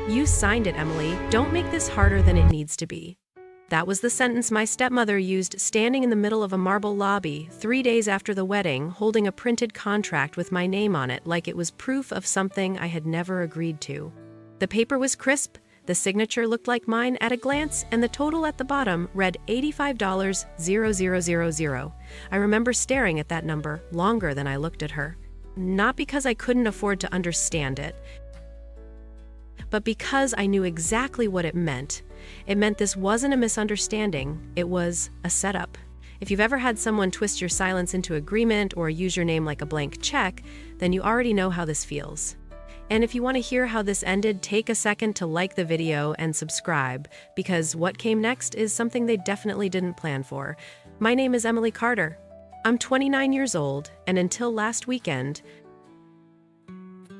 You signed it, Emily. Don't make this harder than it needs to be. That was the sentence my stepmother used standing in the middle of a marble lobby 3 days after the wedding, holding a printed contract with my name on it like it was proof of something I had never agreed to. The paper was crisp, the signature looked like mine at a glance, and the total at the bottom read $85,000. I remember staring at that number longer than I looked at her. Not because I couldn't afford to understand it, but because I knew exactly what it meant. It meant this wasn't a misunderstanding, it was a setup. If you've ever had someone twist your silence into agreement or use your name like a blank check, then you already know how this feels. And if you want to hear how this ended, take a second to like the video and subscribe, because what came next is something they definitely didn't plan for. My name is Emily Carter. I'm 29 years old, and until last weekend,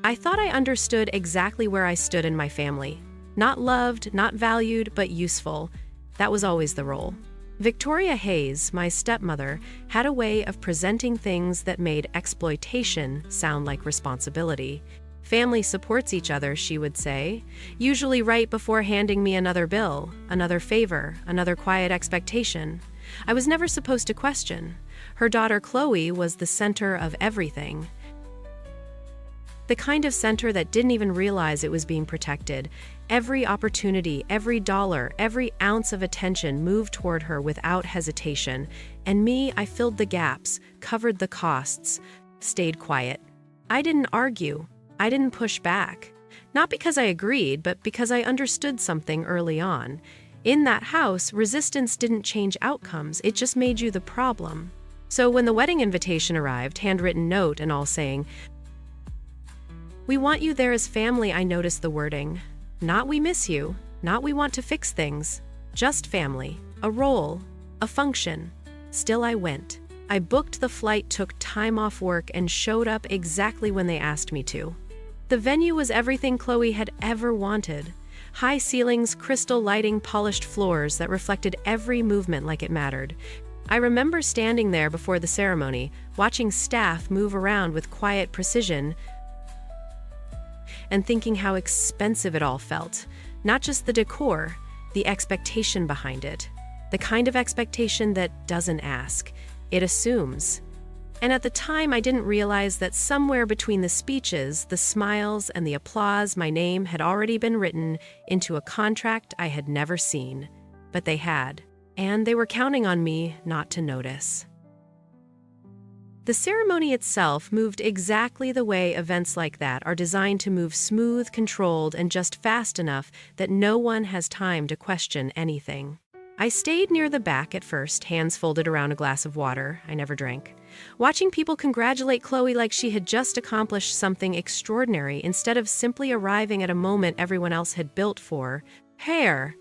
I thought I understood exactly where I stood in my family. Not loved, not valued, but useful. That was always the role. Victoria Hayes, my stepmother, had a way of presenting things that made exploitation sound like responsibility. Family supports each other, she would say, usually right before handing me another bill, another favor, another quiet expectation. I was never supposed to question. Her daughter Chloe was the center of everything. The kind of center that didn't even realize it was being protected. Every opportunity, every dollar, every ounce of attention moved toward her without hesitation. And me, I filled the gaps, covered the costs, stayed quiet. I didn't argue. I didn't push back. Not because I agreed, but because I understood something early on. In that house, resistance didn't change outcomes, it just made you the problem. So when the wedding invitation arrived, handwritten note and all saying, "We want you there as family," I noticed the wording. Not "we miss you," not "we want to fix things," just family, a role, a function. Still I went. I booked the flight, took time off work, and showed up exactly when they asked me to. The venue was everything Chloe had ever wanted. High ceilings, crystal lighting, polished floors that reflected every movement like it mattered. I remember standing there before the ceremony, watching staff move around with quiet precision, and thinking how expensive it all felt. Not just the decor, the expectation behind it. The kind of expectation that doesn't ask, it assumes. And at the time, I didn't realize that somewhere between the speeches, the smiles, and the applause, my name had already been written into a contract I had never seen. But they had, and they were counting on me not to notice. The ceremony itself moved exactly the way events like that are designed to move: smooth, controlled, and just fast enough that no one has time to question anything. I stayed near the back at first, hands folded around a glass of water I never drank, watching people congratulate Chloe like she had just accomplished something extraordinary instead of simply arriving at a moment everyone else had built for. Hair.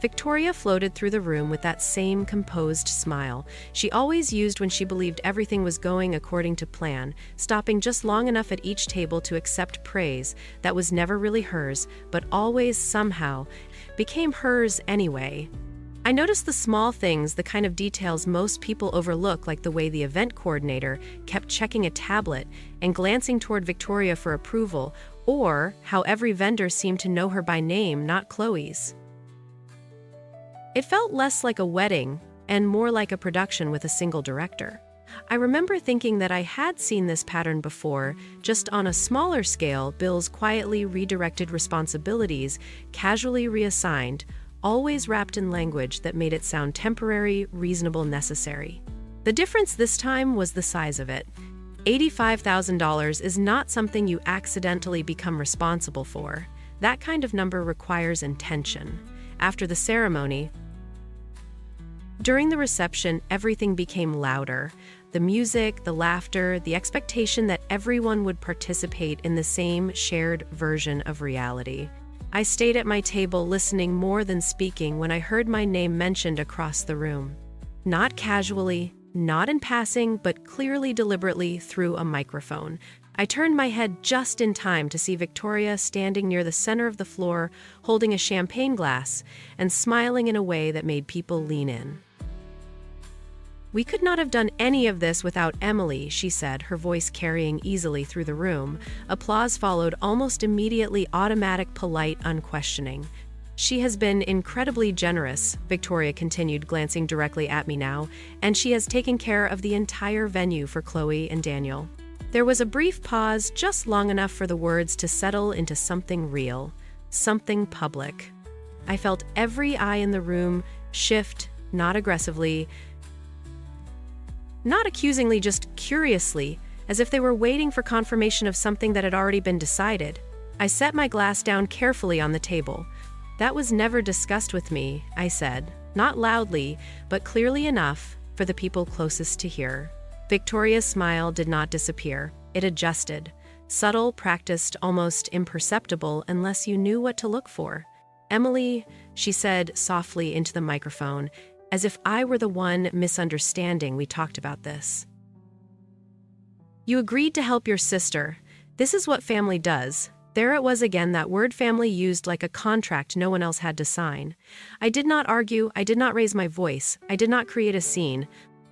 Victoria floated through the room with that same composed smile she always used when she believed everything was going according to plan, stopping just long enough at each table to accept praise that was never really hers, but always somehow became hers anyway. I noticed the small things, the kind of details most people overlook, like the way the event coordinator kept checking a tablet and glancing toward Victoria for approval, or how every vendor seemed to know her by name, not Chloe's. It felt less like a wedding and more like a production with a single director. I remember thinking that I had seen this pattern before, just on a smaller scale: bills quietly redirected, responsibilities casually reassigned, always wrapped in language that made it sound temporary, reasonable, necessary. The difference this time was the size of it. $85,000 is not something you accidentally become responsible for. That kind of number requires intention. After the ceremony, during the reception, everything became louder. The music, the laughter, the expectation that everyone would participate in the same shared version of reality. I stayed at my table listening more than speaking when I heard my name mentioned across the room. Not casually, not in passing, but clearly, deliberately through a microphone. I turned my head just in time to see Victoria standing near the center of the floor, holding a champagne glass and smiling in a way that made people lean in. "We could not have done any of this without Emily," she said, her voice carrying easily through the room. Applause followed almost immediately, automatic, polite, unquestioning. "She has been incredibly generous," Victoria continued, glancing directly at me now, "and she has taken care of the entire venue for Chloe and Daniel." There was a brief pause, just long enough for the words to settle into something real, something public. I felt every eye in the room shift, not aggressively, not accusingly, just curiously, as if they were waiting for confirmation of something that had already been decided. I set my glass down carefully on the table. "That was never discussed with me," I said, not loudly, but clearly enough for the people closest to hear. Victoria's smile did not disappear. It adjusted. Subtle, practiced, almost imperceptible unless you knew what to look for. "Emily," she said softly into the microphone, as if I were the one misunderstanding, "we talked about this. You agreed to help your sister. This is what family does." There it was again, that word family used like a contract no one else had to sign. I did not argue, I did not raise my voice, I did not create a scene.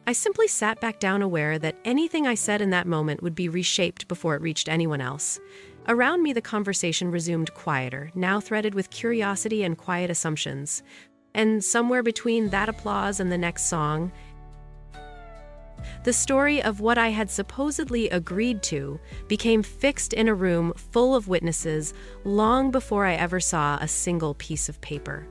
I simply sat back down, aware that anything I said in that moment would be reshaped before it reached anyone else. Around me the conversation resumed, quieter, now threaded with curiosity and quiet assumptions. And somewhere between that applause and the next song, the story of what I had supposedly agreed to became fixed in a room full of witnesses long before I ever saw a single piece of paper.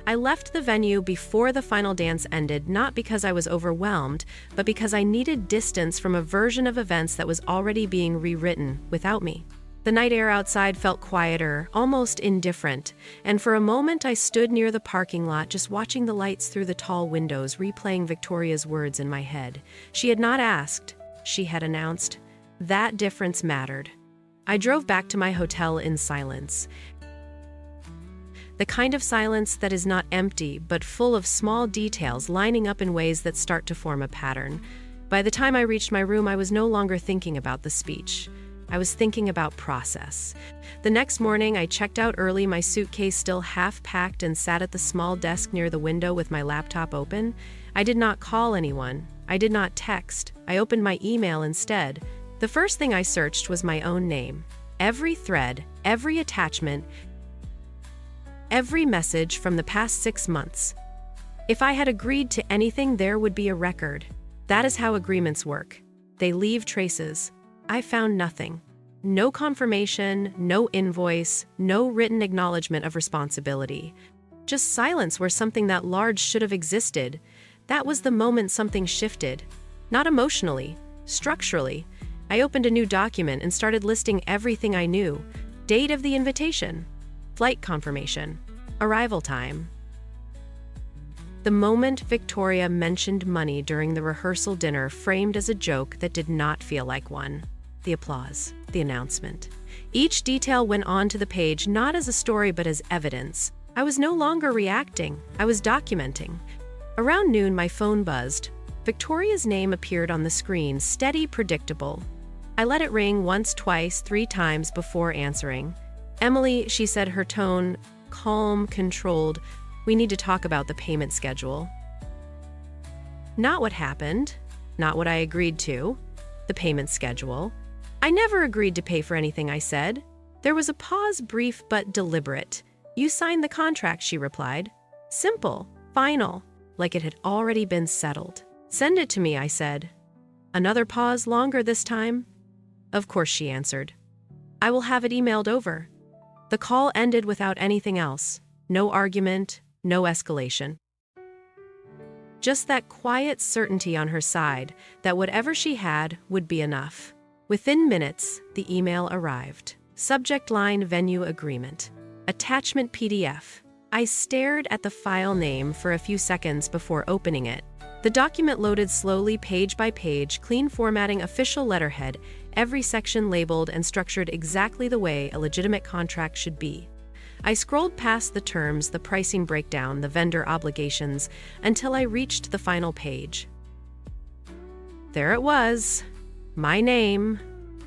I left the venue before the final dance ended, not because I was overwhelmed, but because I needed distance from a version of events that was already being rewritten without me. The night air outside felt quieter, almost indifferent, and for a moment I stood near the parking lot, just watching the lights through the tall windows, replaying Victoria's words in my head. She had not asked, she had announced. That difference mattered. I drove back to my hotel in silence. The kind of silence that is not empty, but full of small details lining up in ways that start to form a pattern. By the time I reached my room, I was no longer thinking about the speech. I was thinking about process. The next morning, I checked out early, my suitcase still half packed, and sat at the small desk near the window with my laptop open. I did not call anyone. I did not text. I opened my email instead. The first thing I searched was my own name. Every thread, every attachment, every message from the past 6 months. If I had agreed to anything, there would be a record. That is how agreements work. They leave traces. I found nothing. No confirmation, no invoice, no written acknowledgement of responsibility. Just silence where something that large should have existed. That was the moment something shifted. Not emotionally, structurally. I opened a new document and started listing everything I knew. Date of the invitation, flight confirmation, arrival time. The moment Victoria mentioned money during the rehearsal dinner framed as a joke that did not feel like one. The applause, the announcement. Each detail went onto the page, not as a story but as evidence. I was no longer reacting, I was documenting. Around noon, my phone buzzed. Victoria's name appeared on the screen, steady, predictable. I let it ring once, twice, 3 times before answering. "Emily," she said, her tone calm, controlled. "We need to talk about the payment schedule." Not what happened, not what I agreed to. The payment schedule. "I never agreed to pay for anything," I said. There was a pause, brief but deliberate. "You signed the contract," she replied. Simple, final, like it had already been settled. "Send it to me," I said. Another pause, longer this time. "Of course," she answered. "I will have it emailed over." The call ended without anything else. No argument, no escalation. Just that quiet certainty on her side that whatever she had would be enough. Within minutes, the email arrived. Subject line: venue agreement. Attachment: PDF. I stared at the file name for a few seconds before opening it. The document loaded slowly, page by page, clean formatting, official letterhead, every section labeled and structured exactly the way a legitimate contract should be. I scrolled past the terms, the pricing breakdown, the vendor obligations, until I reached the final page. There it was. My name,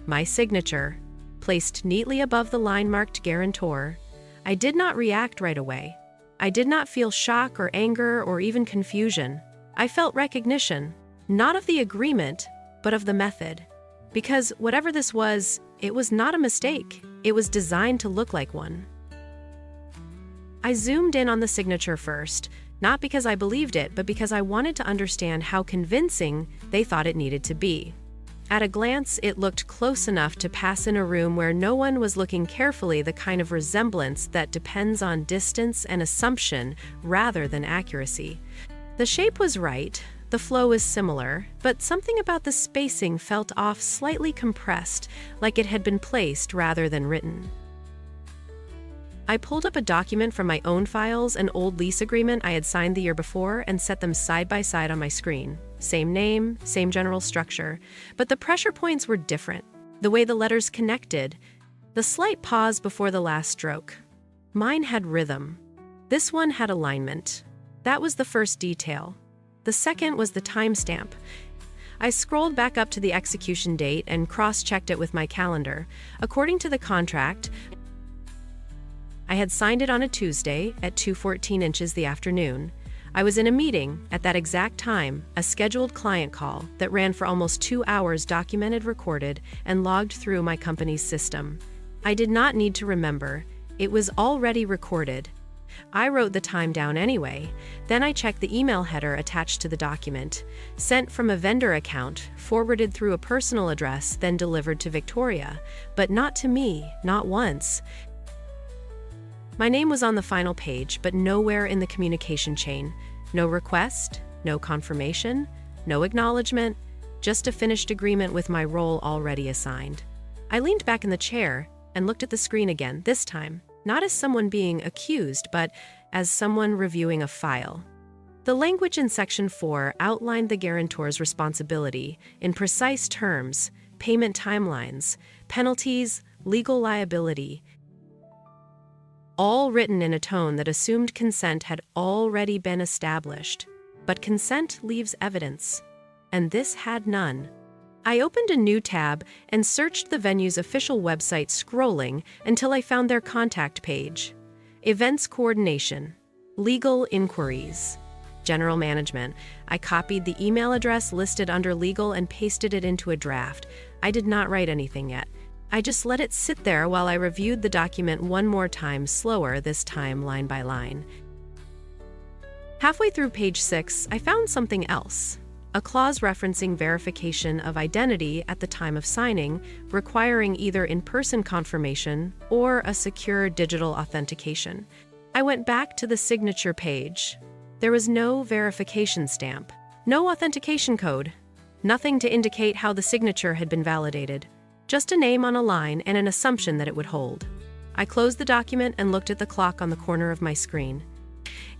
my signature, placed neatly above the line marked guarantor. I did not react right away. I did not feel shock or anger or even confusion. I felt recognition, not of the agreement, but of the method. Because whatever this was, it was not a mistake. It was designed to look like one. I zoomed in on the signature first, not because I believed it, but because I wanted to understand how convincing they thought it needed to be. At a glance, it looked close enough to pass in a room where no one was looking carefully, the kind of resemblance that depends on distance and assumption rather than accuracy. The shape was right, the flow was similar, but something about the spacing felt off, slightly compressed, like it had been placed rather than written. I pulled up a document from my own files, an old lease agreement I had signed the year before, and set them side by side on my screen. Same name, same general structure, but the pressure points were different. The way the letters connected, the slight pause before the last stroke. Mine had rhythm. This one had alignment. That was the first detail. The second was the timestamp. I scrolled back up to the execution date and cross-checked it with my calendar. According to the contract, I had signed it on a Tuesday at 2:14 inches the afternoon. I was in a meeting at that exact time, a scheduled client call that ran for almost 2 hours, documented, recorded, and logged through my company's system. I did not need to remember. It was already recorded. I wrote the time down anyway. Then I checked the email header attached to the document. Sent from a vendor account, forwarded through a personal address, then delivered to Victoria. But not to me, not once. My name was on the final page, but nowhere in the communication chain. No request, no confirmation, no acknowledgement, just a finished agreement with my role already assigned. I leaned back in the chair and looked at the screen again, this time, not as someone being accused, but as someone reviewing a file. The language in Section 4 outlined the guarantor's responsibility in precise terms: payment timelines, penalties, legal liability, all written in a tone that assumed consent had already been established. But consent leaves evidence, and this had none. I opened a new tab and searched the venue's official website, scrolling until I found their contact page. Events coordination, legal inquiries, general management. I copied the email address listed under legal and pasted it into a draft. I did not write anything yet. I just let it sit there while I reviewed the document one more time, slower this time, line by line. Halfway through page 6, I found something else. A clause referencing verification of identity at the time of signing, requiring either in-person confirmation or a secure digital authentication. I went back to the signature page. There was no verification stamp, no authentication code, nothing to indicate how the signature had been validated. Just a name on a line and an assumption that it would hold. I closed the document and looked at the clock on the corner of my screen.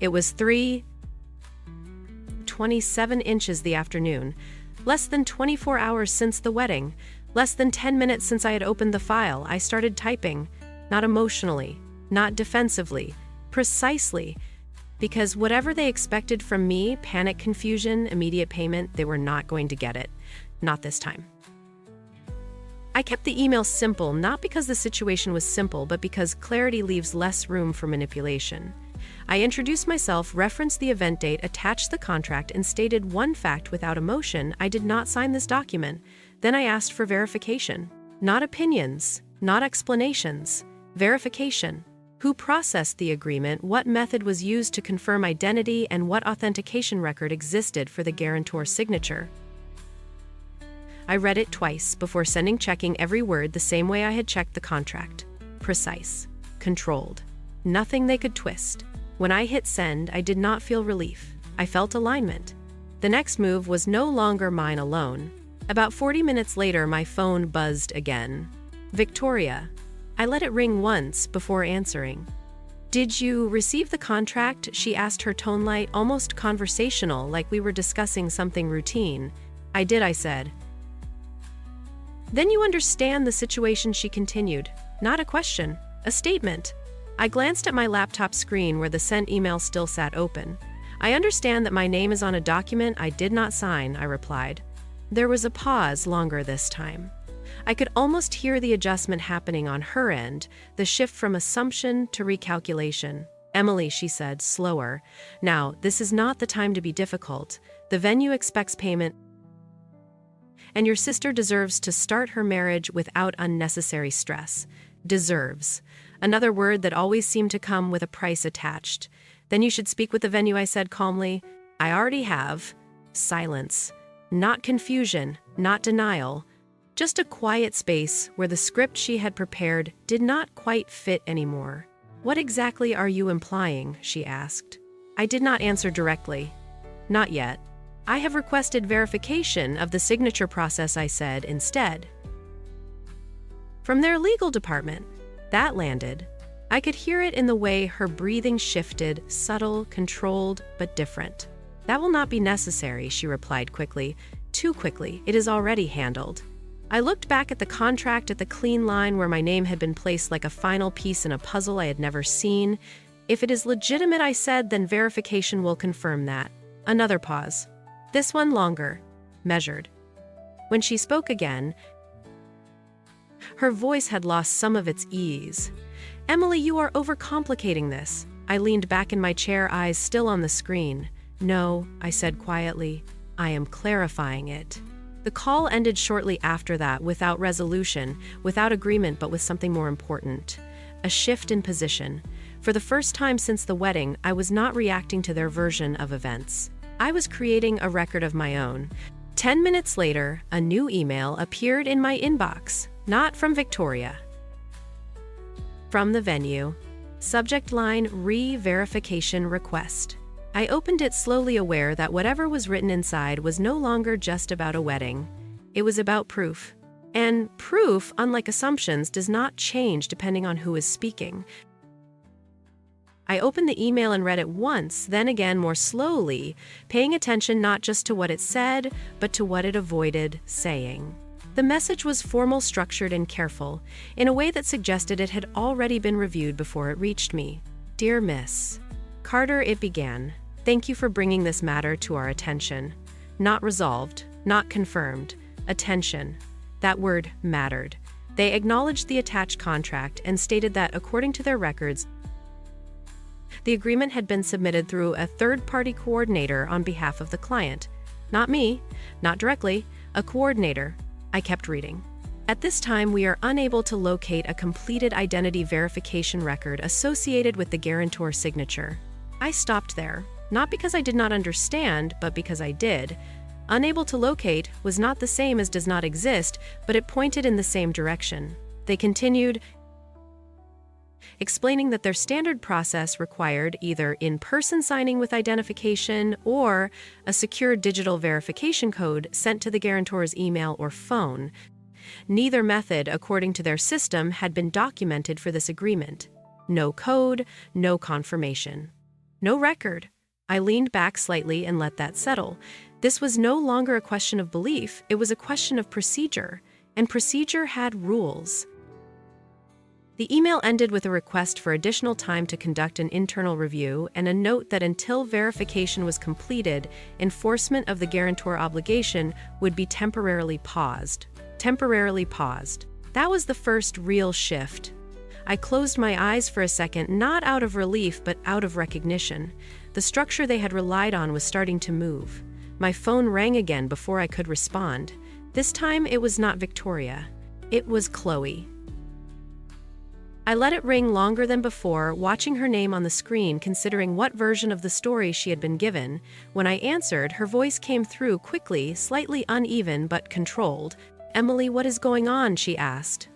It was 3:27 inches the afternoon, less than 24 hours since the wedding, less than 10 minutes since I had opened the file. I started typing, not emotionally, not defensively, precisely, because whatever they expected from me, panic, confusion, immediate payment, they were not going to get it. Not this time. I kept the email simple, not because the situation was simple, but because clarity leaves less room for manipulation. I introduced myself, referenced the event date, attached the contract, and stated one fact without emotion: I did not sign this document. Then I asked for verification. Not opinions, not explanations. Verification. Who processed the agreement, what method was used to confirm identity, and what authentication record existed for the guarantor's signature. I read it twice before sending, checking every word the same way I had checked the contract. Precise. Controlled. Nothing they could twist. When I hit send, I did not feel relief. I felt alignment. The next move was no longer mine alone. About 40 minutes later, my phone buzzed again. Victoria. I let it ring once before answering. "Did you receive the contract?" she asked, her tone light, almost conversational, like we were discussing something routine. "I did," I said. "Then you understand the situation," she continued. Not a question, a statement. I glanced at my laptop screen where the sent email still sat open. "I understand that my name is on a document I did not sign," I replied. There was a pause, longer this time. I could almost hear the adjustment happening on her end, the shift from assumption to recalculation. "Emily," she said, slower, "now, this is not the time to be difficult. The venue expects payment, and your sister deserves to start her marriage without unnecessary stress. Deserves. Another word that always seemed to come with a price attached. Then you should speak with the venue, I said calmly. I already have. Silence. Not confusion, not denial. Just a quiet space where the script she had prepared did not quite fit anymore. What exactly are you implying? She asked. I did not answer directly. Not yet. I have requested verification of the signature process, I said instead. From their legal department. That landed. I could hear it in the way her breathing shifted, subtle, controlled, but different. That will not be necessary, she replied quickly. Too quickly. It is already handled. I looked back at the contract at the clean line where my name had been placed like a final piece in a puzzle I had never seen. If it is legitimate, I said, then verification will confirm that. Another pause. This one longer. Measured. When she spoke again, her voice had lost some of its ease. Emily, you are overcomplicating this. I leaned back in my chair, eyes still on the screen. No, I said quietly. I am clarifying it. The call ended shortly after that, without resolution, without agreement, but with something more important. A shift in position. For the first time since the wedding, I was not reacting to their version of events. I was creating a record of my own. 10 minutes later, a new email appeared in my inbox. Not from Victoria. From the venue. Subject line, re-verification request. I opened it slowly, aware that whatever was written inside was no longer just about a wedding. It was about proof. And proof, unlike assumptions, does not change depending on who is speaking. I opened the email and read it once, then again more slowly, paying attention not just to what it said, but to what it avoided saying. The message was formal, structured, and careful, in a way that suggested it had already been reviewed before it reached me. Dear Miss Carter, it began. Thank you for bringing this matter to our attention. Not resolved, not confirmed. Attention. That word mattered. They acknowledged the attached contract and stated that, according to their records, the agreement had been submitted through a third-party coordinator on behalf of the client. Not me, not directly, a coordinator. I kept reading. At this time, we are unable to locate a completed identity verification record associated with the guarantor signature. I stopped there, not because I did not understand, but because I did. Unable to locate was not the same as does not exist, but it pointed in the same direction. They continued, explaining that their standard process required either in-person signing with identification or a secure digital verification code sent to the guarantor's email or phone. Neither method, according to their system, had been documented for this agreement. No code, no confirmation. No record. I leaned back slightly and let that settle. This was no longer a question of belief, it was a question of procedure, and procedure had rules. The email ended with a request for additional time to conduct an internal review and a note that until verification was completed, enforcement of the guarantor obligation would be temporarily paused. Temporarily paused. That was the first real shift. I closed my eyes for a second, not out of relief, but out of recognition. The structure they had relied on was starting to move. My phone rang again before I could respond. This time it was not Victoria. It was Chloe. I let it ring longer than before, watching her name on the screen, considering what version of the story she had been given. When I answered, her voice came through quickly, slightly uneven but controlled. Emily, what is going on? She asked.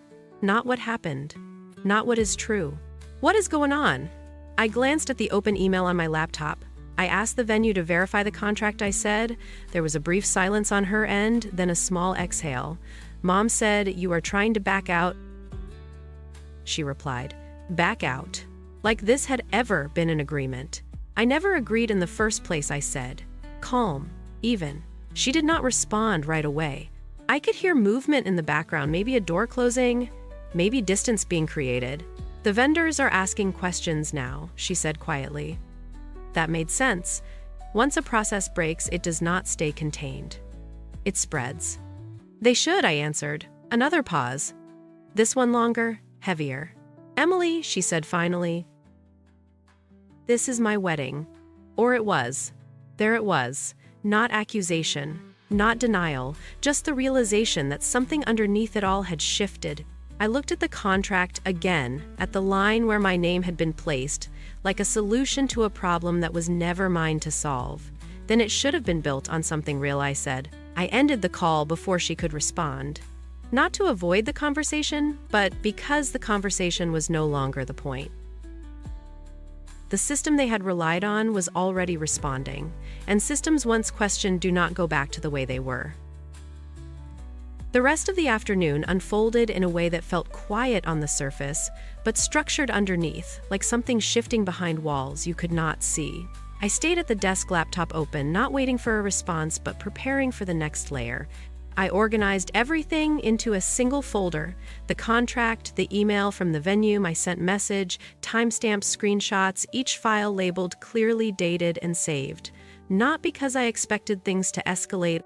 Not what happened. Not what is true. What is going on? I glanced at the open email on my laptop. I asked the venue to verify the contract, I said. There was a brief silence on her end, then a small exhale. Mom said, you are trying to back out. She replied. Back out. Like this had ever been an agreement. I never agreed in the first place, I said. Calm. Even. She did not respond right away. I could hear movement in the background, maybe a door closing, maybe distance being created. The vendors are asking questions now, she said quietly. That made sense. Once a process breaks, it does not stay contained. It spreads. They should, I answered. Another pause. This one longer, heavier. Emily, she said finally. This is my wedding. Or it was. There it was. Not accusation, not denial, just the realization that something underneath it all had shifted. I looked at the contract again, at the line where my name had been placed, like a solution to a problem that was never mine to solve. Then it should have been built on something real, I said. I ended the call before she could respond. Not to avoid the conversation, but because the conversation was no longer the point. The system they had relied on was already responding, and systems once questioned do not go back to the way they were. The rest of the afternoon unfolded in a way that felt quiet on the surface, but structured underneath, like something shifting behind walls you could not see. I stayed at the desk, laptop open, not waiting for a response, but preparing for the next layer. I organized everything into a single folder: the contract, the email from the venue, my sent message, timestamps, screenshots, each file labeled, clearly dated and saved. Not because I expected things to escalate,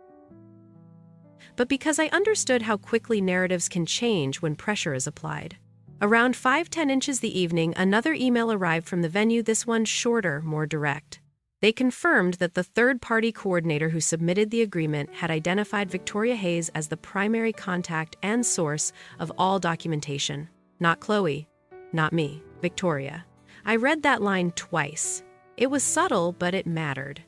but because I understood how quickly narratives can change when pressure is applied. Around 5:10 inches the evening, another email arrived from the venue, this one shorter, more direct. They confirmed that the third-party coordinator who submitted the agreement had identified Victoria Hayes as the primary contact and source of all documentation. Not Chloe, not me, Victoria. I read that line twice. It was subtle, but it mattered.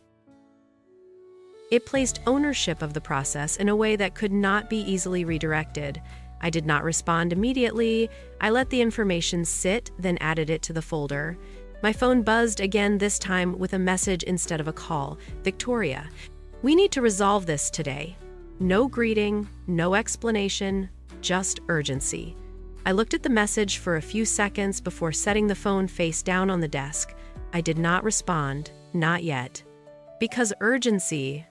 It placed ownership of the process in a way that could not be easily redirected. I did not respond immediately. I let the information sit, then added it to the folder. My phone buzzed again, this time with a message instead of a call. Victoria, we need to resolve this today. No greeting, no explanation, just urgency. I looked at the message for a few seconds before setting the phone face down on the desk. I did not respond, not yet. Because urgency,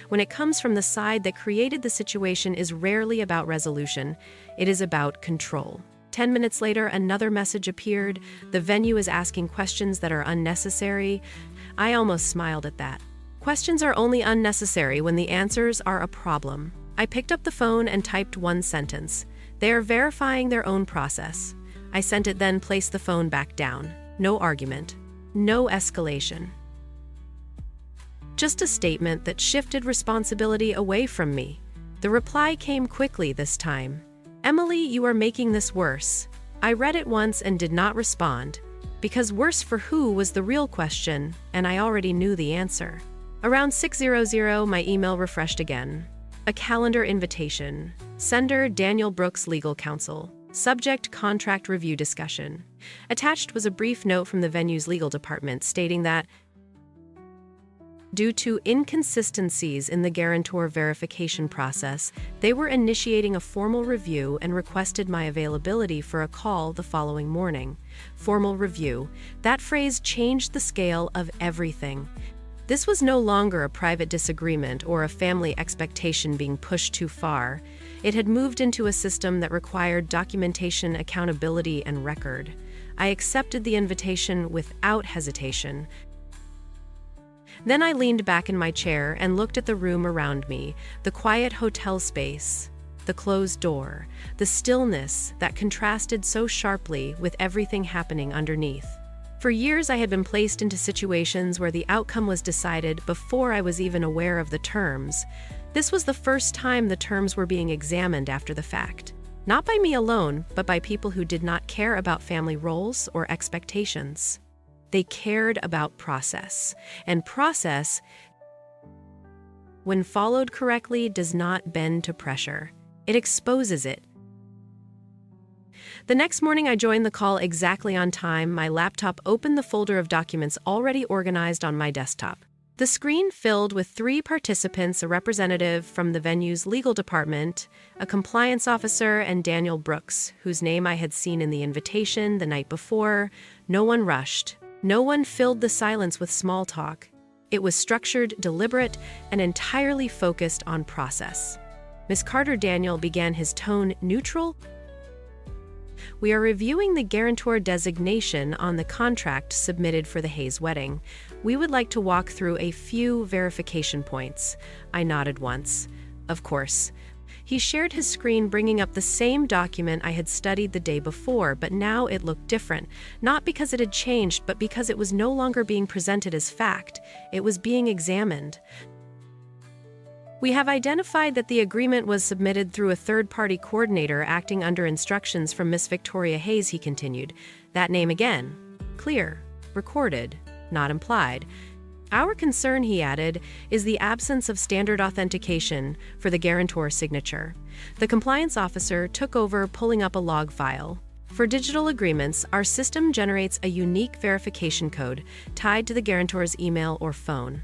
when it comes from the side that created the situation, is rarely about resolution. It is about control. 10 minutes later, another message appeared. The venue is asking questions that are unnecessary. I almost smiled at that. Questions are only unnecessary when the answers are a problem. I picked up the phone and typed one sentence. They are verifying their own process. I sent it, then placed the phone back down. No argument. No escalation. Just a statement that shifted responsibility away from me. The reply came quickly this time. Emily, you are making this worse. I read it once and did not respond, because worse for who was the real question, and I already knew the answer. Around 6:00, my email refreshed again. A calendar invitation. Sender, Daniel Brooks, Legal Counsel. Subject, contract review discussion. Attached was a brief note from the venue's legal department stating that, due to inconsistencies in the guarantor verification process, they were initiating a formal review and requested my availability for a call the following morning. Formal review. That phrase changed the scale of everything. This was no longer a private disagreement or a family expectation being pushed too far. It had moved into a system that required documentation, accountability, and record. I accepted the invitation without hesitation. Then I leaned back in my chair and looked at the room around me, the quiet hotel space, the closed door, the stillness that contrasted so sharply with everything happening underneath. For years I had been placed into situations where the outcome was decided before I was even aware of the terms. This was the first time the terms were being examined after the fact. Not by me alone, but by people who did not care about family roles or expectations. They cared about process, and process, when followed correctly, does not bend to pressure. It exposes it. The next morning, I joined the call exactly on time. My laptop opened the folder of documents already organized on my desktop. The screen filled with 3 participants, a representative from the venue's legal department, a compliance officer, and Daniel Brooks, whose name I had seen in the invitation the night before. No one rushed. No one filled the silence with small talk. It was structured, deliberate, and entirely focused on process. Ms. Carter Daniel began, his tone neutral. We are reviewing the guarantor designation on the contract submitted for the Hayes wedding. We would like to walk through a few verification points. I nodded once. Of course. He shared his screen, bringing up the same document I had studied the day before, but now it looked different. Not because it had changed, but because it was no longer being presented as fact. It was being examined. We have identified that the agreement was submitted through a third-party coordinator acting under instructions from Miss Victoria Hayes, he continued. That name again. Clear. Recorded. Not implied. Our concern, he added, is the absence of standard authentication for the guarantor's signature. The compliance officer took over, pulling up a log file. For digital agreements, our system generates a unique verification code tied to the guarantor's email or phone.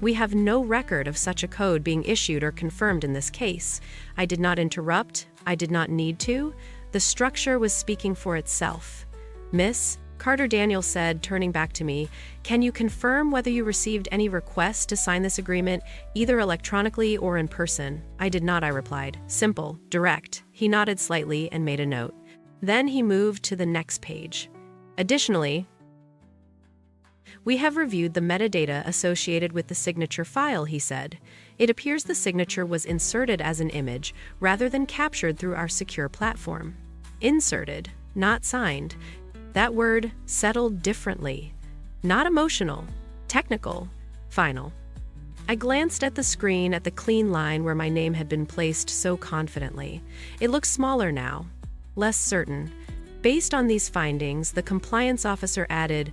We have no record of such a code being issued or confirmed in this case. I did not interrupt. I did not need to. The structure was speaking for itself. Miss, Carter Daniel said, turning back to me, can you confirm whether you received any requests to sign this agreement, either electronically or in person? I did not, I replied. Simple, direct. He nodded slightly and made a note. Then he moved to the next page. Additionally, we have reviewed the metadata associated with the signature file, he said. It appears the signature was inserted as an image rather than captured through our secure platform. Inserted, not signed. That word settled differently. Not emotional, technical, final. I glanced at the screen at the clean line where my name had been placed so confidently. It looked smaller now, less certain. Based on these findings, the compliance officer added,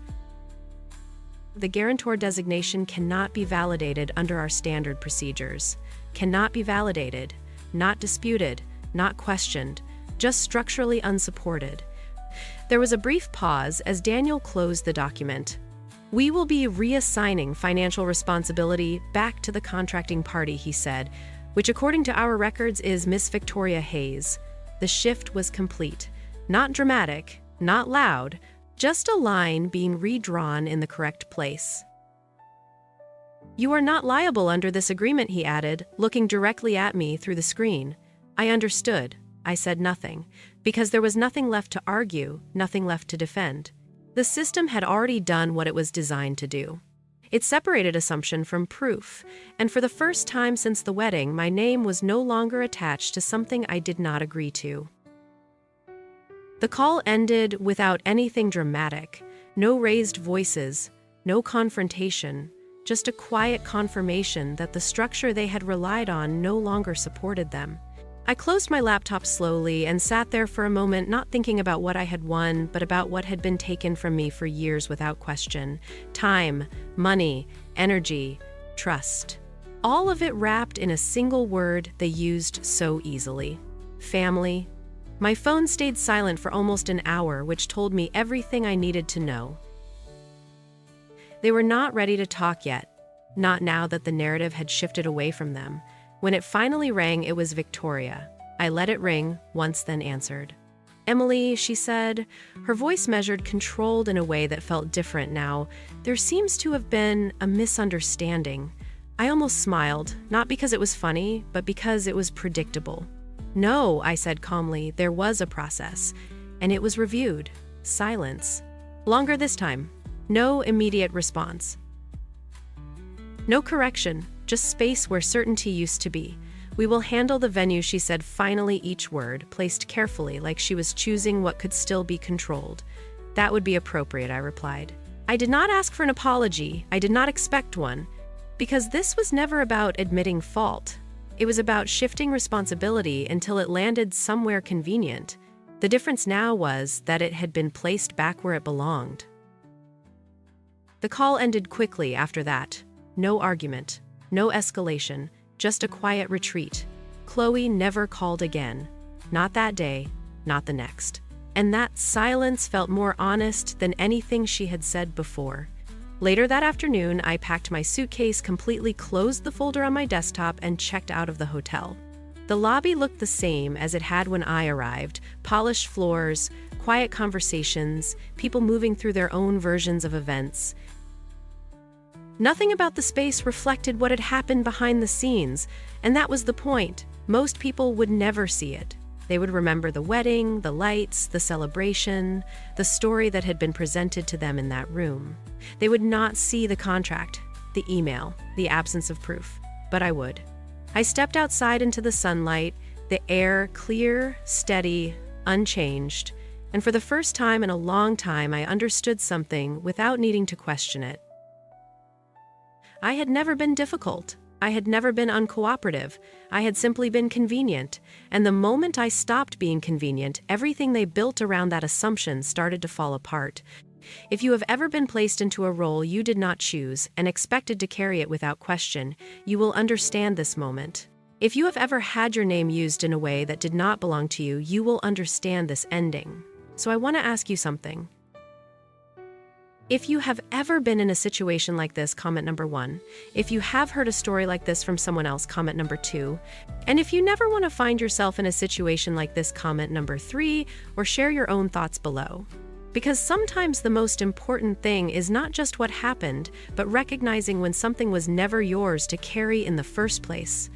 the guarantor designation cannot be validated under our standard procedures. Cannot be validated, not disputed, not questioned, just structurally unsupported. There was a brief pause as Daniel closed the document. We will be reassigning financial responsibility back to the contracting party, he said, which according to our records is Miss Victoria Hayes. The shift was complete. Not dramatic, not loud, just a line being redrawn in the correct place. You are not liable under this agreement, he added, looking directly at me through the screen. I understood. I said nothing, because there was nothing left to argue, nothing left to defend. The system had already done what it was designed to do. It separated assumption from proof, and for the first time since the wedding, my name was no longer attached to something I did not agree to. The call ended without anything dramatic, no raised voices, no confrontation, just a quiet confirmation that the structure they had relied on no longer supported them. I closed my laptop slowly and sat there for a moment, not thinking about what I had won, but about what had been taken from me for years without question. Time, money, energy, trust. All of it wrapped in a single word they used so easily. Family. My phone stayed silent for almost an hour, which told me everything I needed to know. They were not ready to talk yet, not now that the narrative had shifted away from them. When it finally rang, it was Victoria. I let it ring, once then answered. Emily, she said, her voice measured, controlled in a way that felt different now. There seems to have been a misunderstanding. I almost smiled, not because it was funny, but because it was predictable. No, I said calmly, there was a process, and it was reviewed. Silence. Longer this time. No immediate response. No correction. Just space where certainty used to be. We will handle the venue, she said, finally, each word placed carefully, like she was choosing what could still be controlled. That would be appropriate, I replied. I did not ask for an apology. I did not expect one, because this was never about admitting fault. It was about shifting responsibility until it landed somewhere convenient. The difference now was that it had been placed back where it belonged. The call ended quickly after that. No argument. No escalation, just a quiet retreat. Chloe never called again. Not that day, not the next. And that silence felt more honest than anything she had said before. Later that afternoon, I packed my suitcase, completely closed the folder on my desktop, and checked out of the hotel. The lobby looked the same as it had when I arrived. Polished floors, quiet conversations, people moving through their own versions of events. Nothing about the space reflected what had happened behind the scenes, and that was the point. Most people would never see it. They would remember the wedding, the lights, the celebration, the story that had been presented to them in that room. They would not see the contract, the email, the absence of proof. But I would. I stepped outside into the sunlight, the air clear, steady, unchanged, and for the first time in a long time I understood something without needing to question it. I had never been difficult. I had never been uncooperative. I had simply been convenient, and the moment I stopped being convenient, everything they built around that assumption started to fall apart. If you have ever been placed into a role you did not choose and expected to carry it without question, you will understand this moment. If you have ever had your name used in a way that did not belong to you, you will understand this ending. So I want to ask you something. If you have ever been in a situation like this, comment number 1. If you have heard a story like this from someone else, comment number 2. And if you never want to find yourself in a situation like this, comment number 3, or share your own thoughts below. Because sometimes the most important thing is not just what happened, but recognizing when something was never yours to carry in the first place.